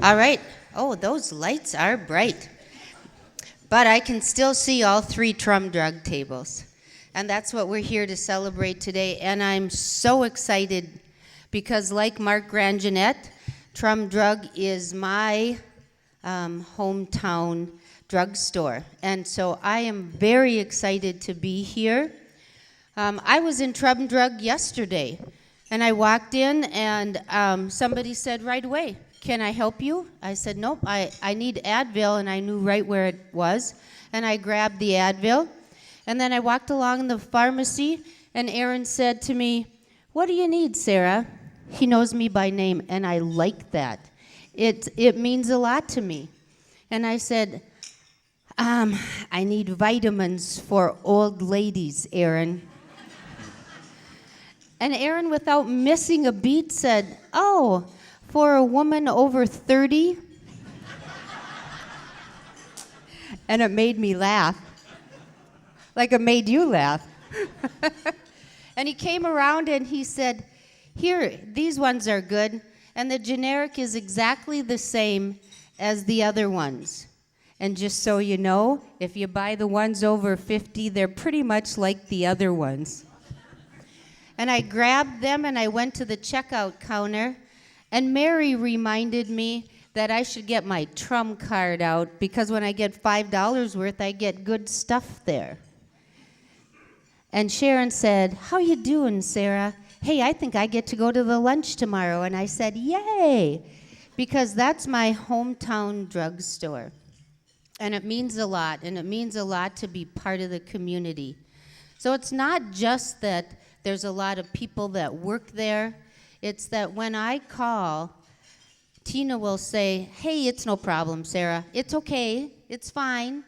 All right. Oh, those lights are bright. But I can still see all three Trumm Drug tables. And that's what we're here to celebrate today. And I'm so excited because, like Mark Grangenet, Trumm Drug is my hometown drugstore. And so I am very excited to be here. I was in Trumm Drug yesterday, and I walked in, and somebody said right away, "Can I help you?" I said, "Nope, I need Advil," and I knew right where it was. And I grabbed the Advil, and then I walked along in the pharmacy, and Aaron said to me, "What do you need, Sarah?" He knows me by name, and I like that. It means a lot to me. And I said, "I need vitamins for old ladies, Aaron." And Aaron, without missing a beat, said, "Oh, for a woman over 30? And it made me laugh, like it made you laugh. And he came around and he said, "Here, these ones are good, and the generic is exactly the same as the other ones. And just so you know, if you buy the ones over 50, they're pretty much like the other ones." And I grabbed them and I went to the checkout counter, and Mary reminded me that I should get my Trumm card out because when I get $5 worth, I get good stuff there. And Sharon said, "How you doing, Sarah? Hey, I think I get to go to the lunch tomorrow." And I said, "Yay," because that's my hometown drugstore. And it means a lot, and it means a lot to be part of the community. So it's not just that there's a lot of people that work there. It's that when I call, Tina will say, "Hey, it's no problem, Sarah. It's okay. It's fine."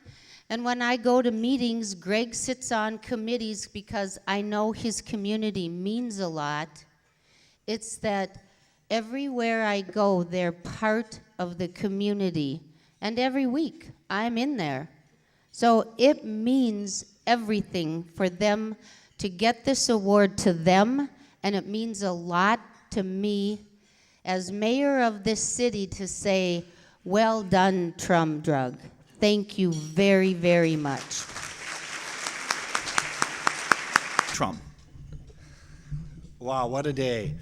And when I go to meetings, Greg sits on committees because I know his community means a lot. It's that everywhere I go, they're part of the community. And every week, I'm in there. So it means everything for them to get this award to them, and it means a lot to me as mayor of this city to say, "Well done, Trumm Drug." Thank you very, very much. Trumm. Wow, what a day.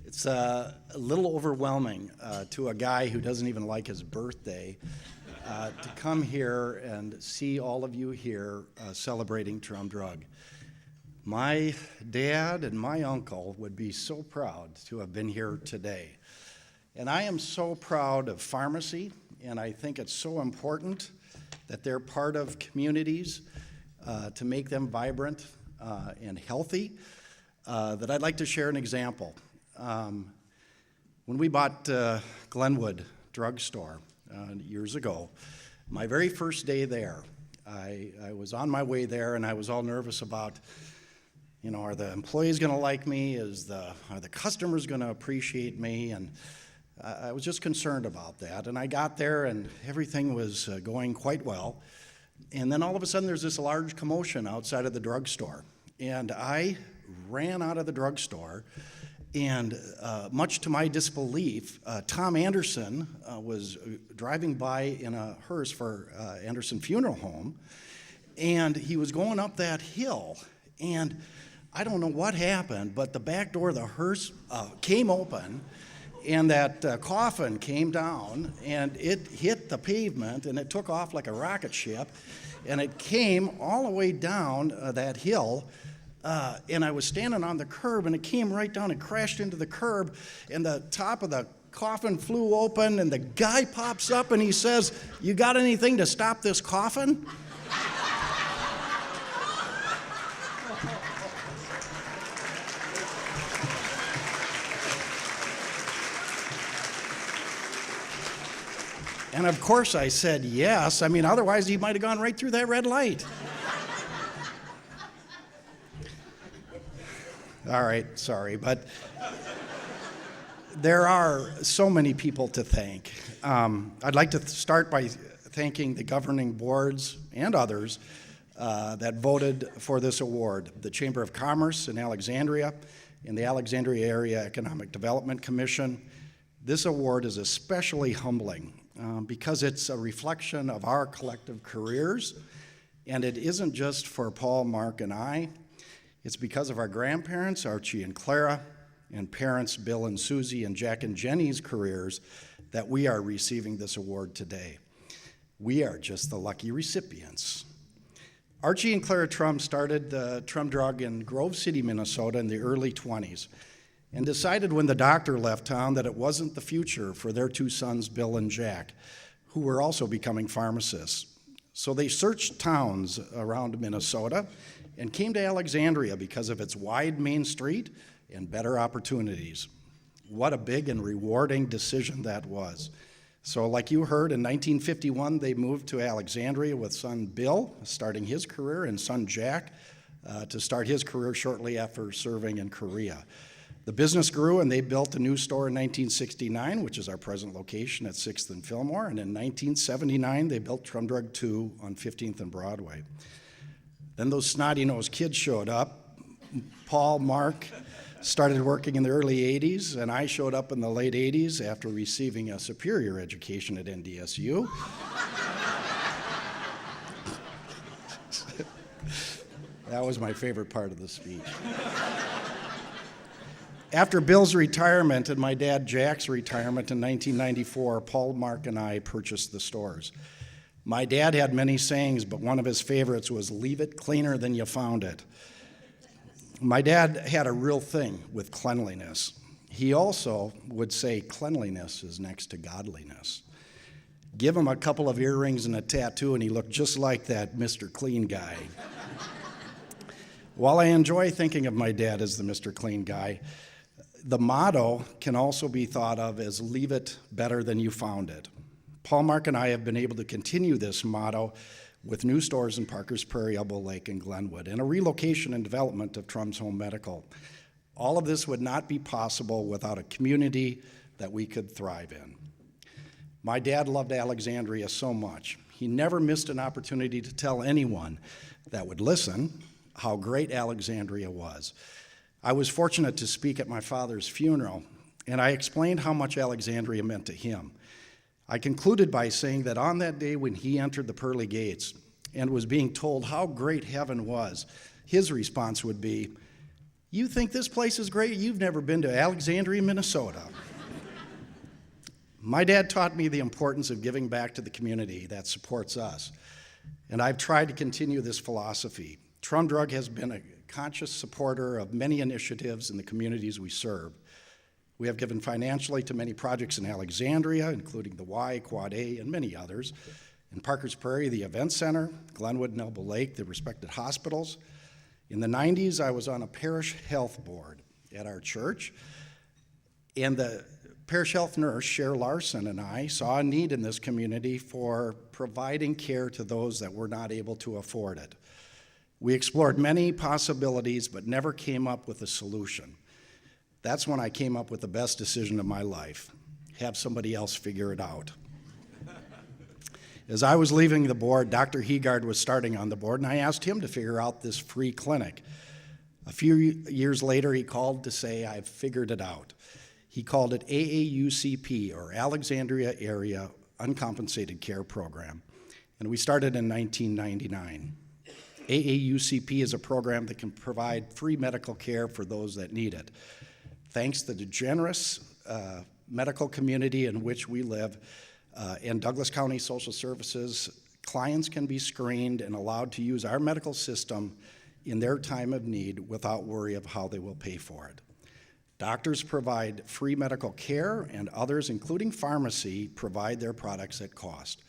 It's a little overwhelming to a guy who doesn't even like his birthday to come here and see all of you here celebrating Trumm Drug. My dad and my uncle would be so proud to have been here today. And I am so proud of pharmacy, and I think it's so important that they're part of communities to make them vibrant and healthy, that I'd like to share an example. When we bought Glenwood Drugstore years ago, my very first day there, I was on my way there and I was all nervous about, are the employees going to like me? Are the customers going to appreciate me? And I was just concerned about that. And I got there and everything was going quite well. And then all of a sudden there's this large commotion outside of the drugstore. And I ran out of the drugstore, and much to my disbelief, Tom Anderson was driving by in a hearse for Anderson Funeral Home, and he was going up that hill, and I don't know what happened, but the back door of the hearse came open, and that coffin came down, and it hit the pavement, and it took off like a rocket ship, and it came all the way down that hill, and I was standing on the curb, and it came right down and crashed into the curb, and the top of the coffin flew open, and the guy pops up, and he says, "You got anything to stop this coffin?" And of course I said yes. I mean, otherwise he might have gone right through that red light. All right, sorry, but there are so many people to thank. I'd like to start by thanking the governing boards and others that voted for this award. The Chamber of Commerce in Alexandria and the Alexandria Area Economic Development Commission, This award is especially humbling because it's a reflection of our collective careers, and it isn't just for Paul, Mark, and I. It's because of our grandparents, Archie and Clara, and parents, Bill and Susie, and Jack and Jenny's careers, that we are receiving this award today. We are just the lucky recipients. Archie and Clara Trumm started the Trumm Drug in Grove City, Minnesota in the early 20s and decided when the doctor left town that it wasn't the future for their two sons, Bill and Jack, who were also becoming pharmacists. So they searched towns around Minnesota and came to Alexandria because of its wide main street and better opportunities. What a big and rewarding decision that was. So like you heard, in 1951, they moved to Alexandria with son Bill, starting his career, and son Jack to start his career shortly after serving in Korea. The business grew, and they built a new store in 1969, which is our present location at 6th and Fillmore, and in 1979, they built Trumm Drug 2 on 15th and Broadway. Then those snotty-nosed kids showed up. Paul, Mark started working in the early 80s, and I showed up in the late 80s after receiving a superior education at NDSU. That was my favorite part of the speech. After Bill's retirement and my dad Jack's retirement in 1994, Paul, Mark, and I purchased the stores. My dad had many sayings, but one of his favorites was, "Leave it cleaner than you found it." My dad had a real thing with cleanliness. He also would say cleanliness is next to godliness. Give him a couple of earrings and a tattoo, and he looked just like that Mr. Clean guy. While I enjoy thinking of my dad as the Mr. Clean guy, the motto can also be thought of as leave it better than you found it. Paul, Mark, and I have been able to continue this motto with new stores in Parkers Prairie, Elbow Lake, and Glenwood, and a relocation and development of Trumm's Home Medical. All of this would not be possible without a community that we could thrive in. My dad loved Alexandria so much. He never missed an opportunity to tell anyone that would listen how great Alexandria was. I was fortunate to speak at my father's funeral, and I explained how much Alexandria meant to him. I concluded by saying that on that day when he entered the pearly gates and was being told how great heaven was, his response would be, "You think this place is great? You've never been to Alexandria, Minnesota." My dad taught me the importance of giving back to the community that supports us, and I've tried to continue this philosophy. Trumm Drug has been a conscious supporter of many initiatives in the communities we serve. We have given financially to many projects in Alexandria, including the Y, Quad A, and many others. In Parkers Prairie, the Event Center, Glenwood and Elbow Lake, the respected hospitals. In the 90s, I was on a parish health board at our church, and the parish health nurse, Cher Larson, and I saw a need in this community for providing care to those that were not able to afford it. We explored many possibilities, but never came up with a solution. That's when I came up with the best decision of my life: have somebody else figure it out. As I was leaving the board, Dr. Heegard was starting on the board, and I asked him to figure out this free clinic. A few years later, he called to say, "I've figured it out." He called it AAUCP, or Alexandria Area Uncompensated Care Program, and we started in 1999. AAUCP is a program that can provide free medical care for those that need it. Thanks to the generous medical community in which we live and Douglas County Social Services, clients can be screened and allowed to use our medical system in their time of need without worry of how they will pay for it. Doctors provide free medical care, and others, including pharmacy, provide their products at cost.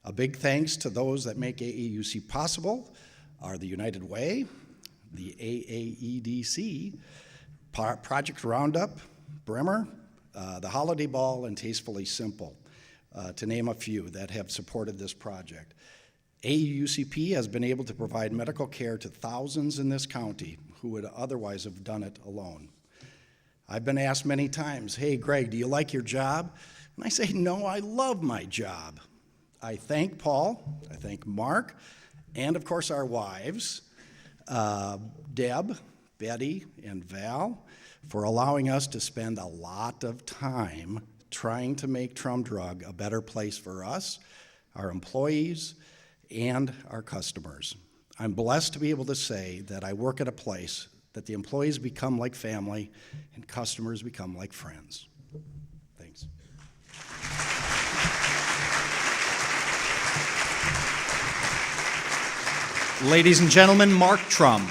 A big thanks to those that make AAUC possible are the United Way, the AAEDC, Project Roundup, Bremer, the Holiday Ball, and Tastefully Simple, to name a few that have supported this project. AAUCP has been able to provide medical care to thousands in this county who would otherwise have done it alone. I've been asked many times, "Hey, Greg, do you like your job?" And I say, "No, I love my job." I thank Paul, I thank Mark, and of course our wives, Deb, Betty, and Val, for allowing us to spend a lot of time trying to make Trumm Drug a better place for us, our employees, and our customers. I'm blessed to be able to say that I work at a place that the employees become like family and customers become like friends. Thanks. Ladies and gentlemen, Mark Trumm.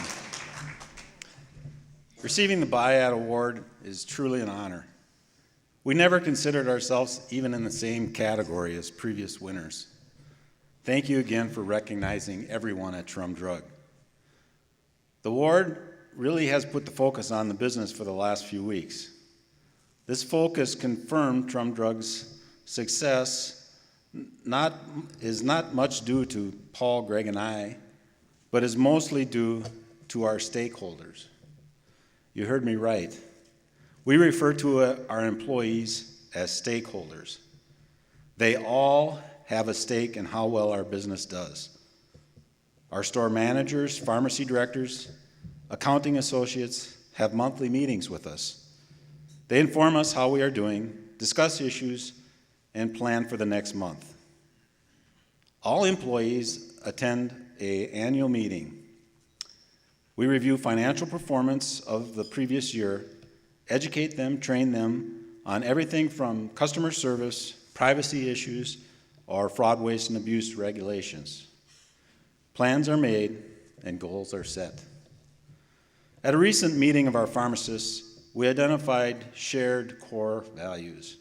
Receiving the BIAD Award is truly an honor. We never considered ourselves even in the same category as previous winners. Thank you again for recognizing everyone at Trumm Drug. The award really has put the focus on the business for the last few weeks. This focus confirmed Trumm Drug's success is not much due to Paul, Greg, and I, but is mostly due to our stakeholders. You heard me right. We refer to our employees as stakeholders. They all have a stake in how well our business does. Our store managers, pharmacy directors, accounting associates have monthly meetings with us. They inform us how we are doing, discuss issues, and plan for the next month. All employees attend an annual meeting. We review financial performance of the previous year, educate them, train them on everything from customer service, privacy issues, or fraud, waste, and abuse regulations. Plans are made and goals are set. At a recent meeting of our pharmacists, we identified shared core values.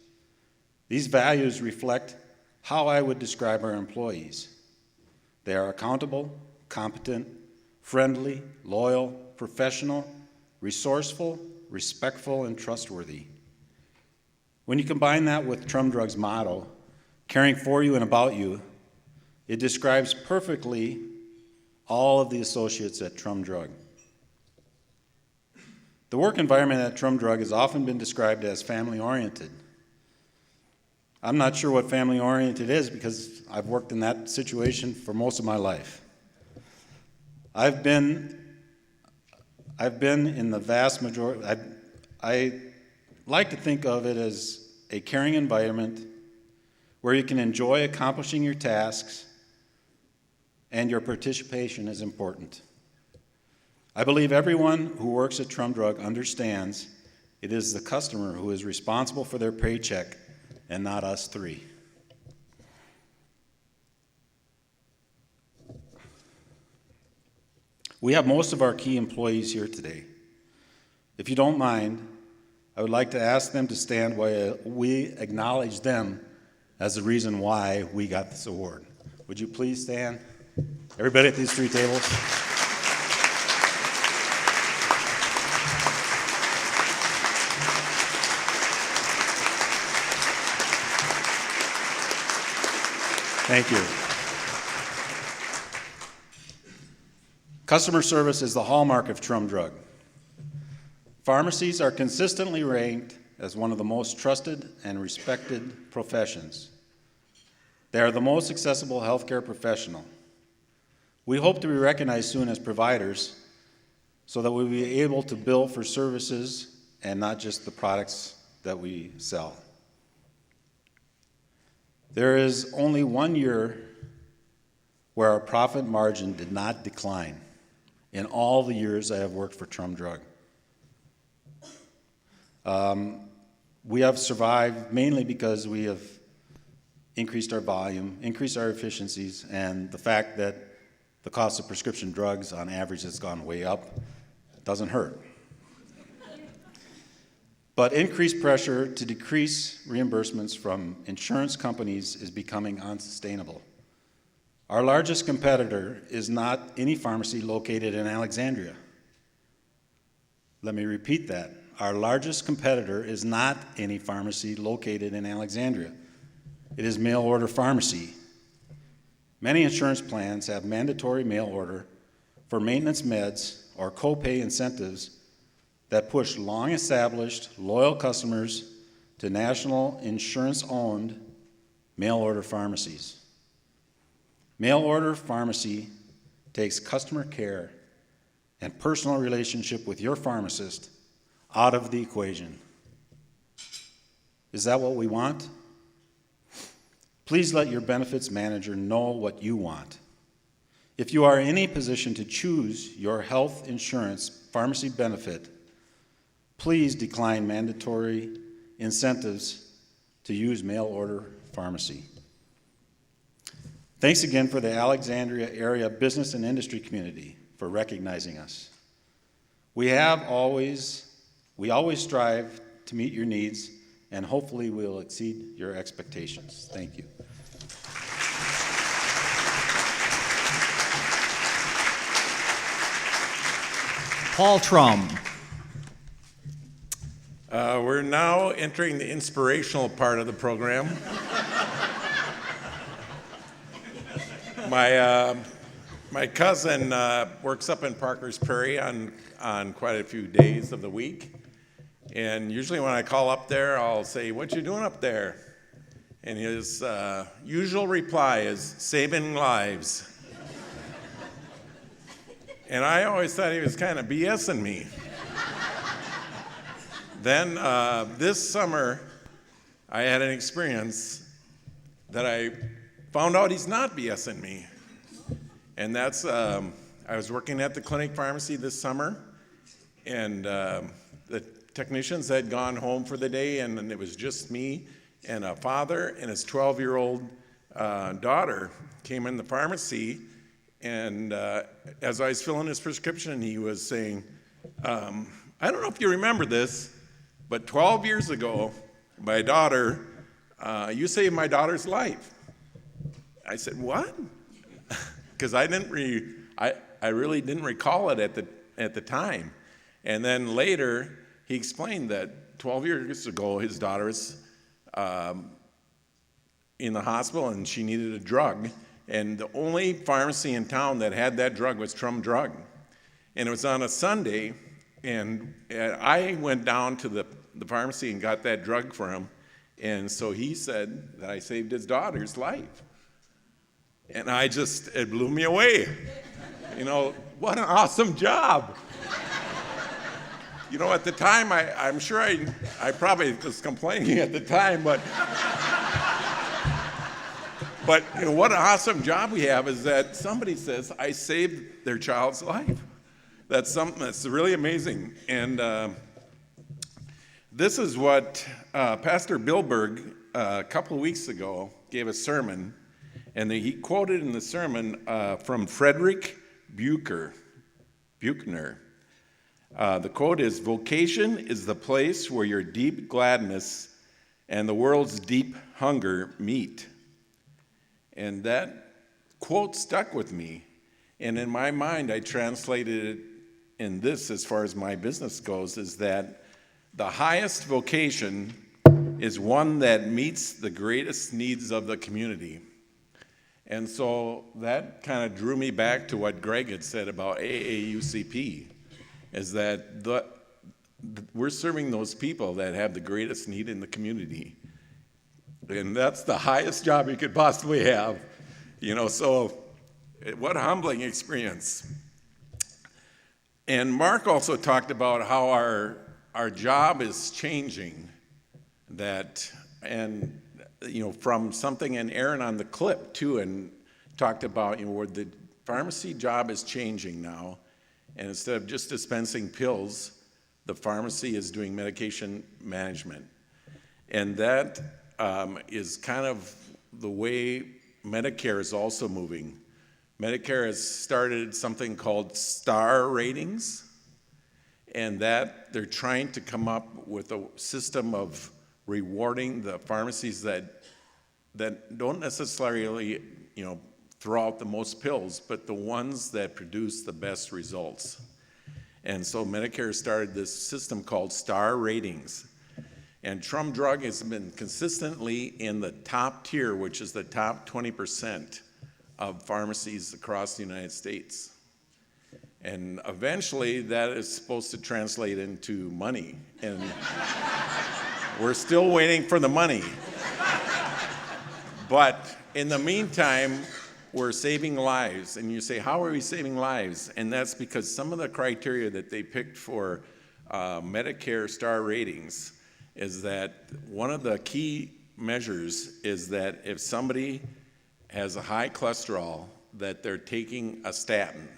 These values reflect how I would describe our employees. They are accountable, competent, friendly, loyal, professional, resourceful, respectful, and trustworthy. When you combine that with Trumm Drug's motto, caring for you and about you, it describes perfectly all of the associates at Trumm Drug. The work environment at Trumm Drug has often been described as family-oriented. I'm not sure what family-oriented is because I've worked in that situation for most of my life. I've been in the vast majority, I like to think of it as a caring environment where you can enjoy accomplishing your tasks and your participation is important. I believe everyone who works at Trumm Drug understands it is the customer who is responsible for their paycheck and not us three. We have most of our key employees here today. If you don't mind, I would like to ask them to stand while we acknowledge them as the reason why we got this award. Would you please stand? Everybody at these three tables. Thank you. Customer service is the hallmark of Trumm Drug. Pharmacies are consistently ranked as one of the most trusted and respected professions. They are the most accessible healthcare professional. We hope to be recognized soon as providers so that we'll be able to bill for services and not just the products that we sell. There is only 1 year where our profit margin did not decline in all the years I have worked for Trumm Drug. We have survived mainly because we have increased our volume, increased our efficiencies, and the fact that the cost of prescription drugs on average has gone way up doesn't hurt. But increased pressure to decrease reimbursements from insurance companies is becoming unsustainable. Our largest competitor is not any pharmacy located in Alexandria. Let me repeat that. Our largest competitor is not any pharmacy located in Alexandria. It is mail order pharmacy. Many insurance plans have mandatory mail order for maintenance meds or copay incentives that push long-established, loyal customers to national insurance-owned mail-order pharmacies. Mail-order pharmacy takes customer care and personal relationship with your pharmacist out of the equation. Is that what we want? Please let your benefits manager know what you want. If you are in any position to choose your health insurance pharmacy benefit, please decline mandatory incentives to use mail order pharmacy. Thanks again for the Alexandria area business and industry community for recognizing us. We always strive to meet your needs, and hopefully we'll exceed your expectations. Thank you. Paul Trumm. We're now entering the inspirational part of the program. My cousin works up in Parker's Prairie on quite a few days of the week. And usually when I call up there, I'll say, "What you doing up there?" And his usual reply is, "Saving lives." And I always thought he was kind of BSing me. Then this summer, I had an experience that I found out he's not BSing me. And that's, I was working at the clinic pharmacy this summer, and the technicians had gone home for the day, and it was just me and a father and his 12-year-old daughter came in the pharmacy. And as I was filling his prescription, he was saying, "I don't know if you remember this, but 12 years ago, my daughter, you saved my daughter's life." I said, "What?" Because I really didn't recall it at the time. And then later, he explained that 12 years ago, his daughter was in the hospital and she needed a drug. And the only pharmacy in town that had that drug was Trumm Drug. And it was on a Sunday, and I went down to the pharmacy and got that drug for him. And so he said that I saved his daughter's life. And it blew me away. You know, what an awesome job. You know, at the time, I'm sure I probably was complaining at the time, but you know, what an awesome job we have is that somebody says, "I saved their child's life." That's something that's really amazing. And this is what Pastor Bilberg, a couple of weeks ago, gave a sermon. And he quoted in the sermon from Frederick Buechner. The quote is, "Vocation is the place where your deep gladness and the world's deep hunger meet." And that quote stuck with me. And in my mind, I translated it in this, as far as my business goes, is that the highest vocation is one that meets the greatest needs of the community. And so that kind of drew me back to what Greg had said about AAUCP, is that we're serving those people that have the greatest need in the community. And that's the highest job you could possibly have. You know, so what a humbling experience. And Mark also talked about how our job is changing, from something, and Aaron on the clip too, and talked about, where the pharmacy job is changing now, and instead of just dispensing pills, the pharmacy is doing medication management. And that is kind of the way Medicare is also moving. Medicare has started something called star ratings, and that they're trying to come up with a system of rewarding the pharmacies that don't necessarily, throw out the most pills, but the ones that produce the best results. And so Medicare started this system called star ratings. And Trumm Drug has been consistently in the top tier, which is the top 20% of pharmacies across the United States. And eventually that is supposed to translate into money. And we're still waiting for the money. But in the meantime, we're saving lives. And you say, how are we saving lives? And that's because some of the criteria that they picked for Medicare star ratings is that one of the key measures is that if somebody has a high cholesterol, that they're taking a statin,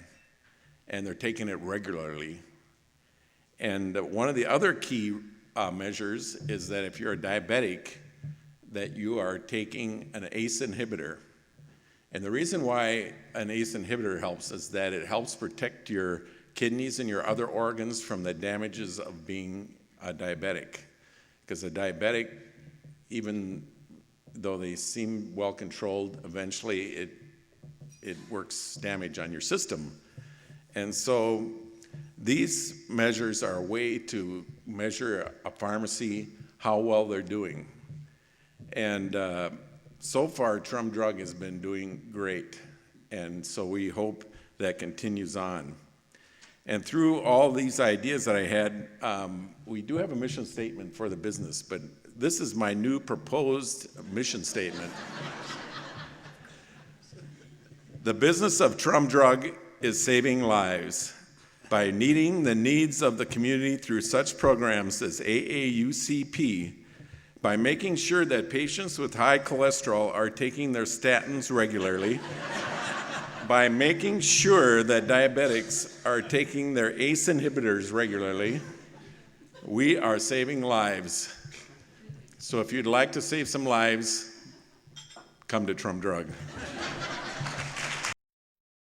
and they're taking it regularly. And one of the other key measures is that if you're a diabetic, that you are taking an ACE inhibitor. And the reason why an ACE inhibitor helps is that it helps protect your kidneys and your other organs from the damages of being a diabetic. Because a diabetic, even though they seem well controlled, eventually it works damage on your system. And so these measures are a way to measure a pharmacy how well they're doing. And so far, Trumm Drug has been doing great, and so we hope that continues on. And through all these ideas that I had, we do have a mission statement for the business, but this is my new proposed mission statement. The business of Trumm Drug is saving lives by meeting the needs of the community through such programs as AAUCP, by making sure that patients with high cholesterol are taking their statins regularly, by making sure that diabetics are taking their ACE inhibitors regularly, we are saving lives. So if you'd like to save some lives, come to Trumm Drug.